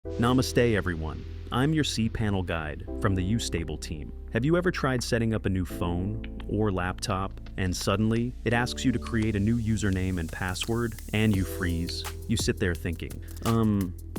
Namaste, everyone. I'm your cPanel guide from the YouStable team. Have you ever tried setting up a new phone or laptop and suddenly it asks you to create a new username and password and you freeze? You sit there thinking,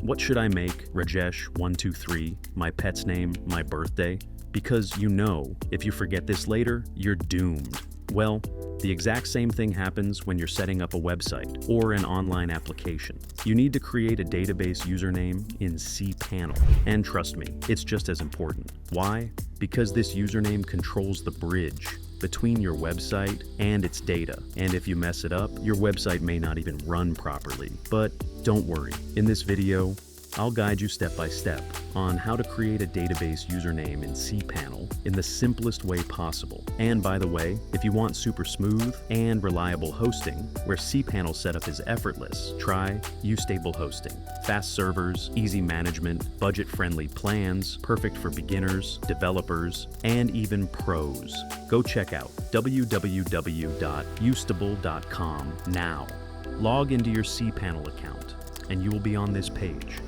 what should I make? Rajesh123, my pet's name, my birthday? Because you know, if you forget this later, you're doomed. Well, the exact same thing happens when you're setting up a website or an online application. You need to create a database username in cPanel. And trust me, it's just as important. Why? Because this username controls the bridge between your website and its data. And if you mess it up, your website may not even run properly. But don't worry, in this video, I'll guide you step by step on how to create a database username in cPanel in the simplest way possible. And by the way, if you want super smooth and reliable hosting, where cPanel setup is effortless, try YouStable hosting. Fast servers, easy management, budget-friendly plans, perfect for beginners, developers, and even pros. Go check out www.youstable.com now. Log into your cPanel account, and you will be on this page.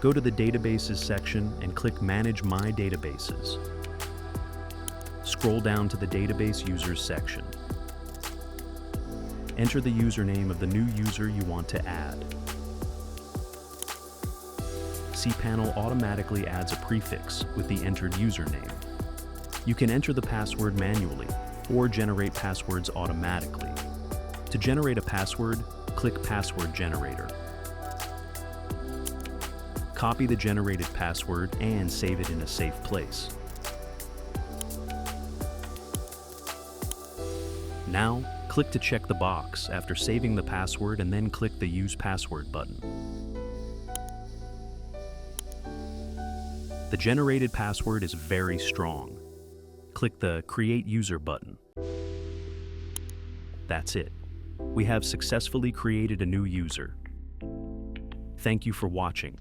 Go to the Databases section and click Manage My Databases. Scroll down to the Database Users section. Enter the username of the new user you want to add. cPanel automatically adds a prefix with the entered username. You can enter the password manually or generate passwords automatically. To generate a password, click Password Generator. Copy the generated password and save it in a safe place. Now, click to check the box after saving the password and then click the Use Password button. The generated password is very strong. Click the Create User button. That's it. We have successfully created a new user. Thank you for watching.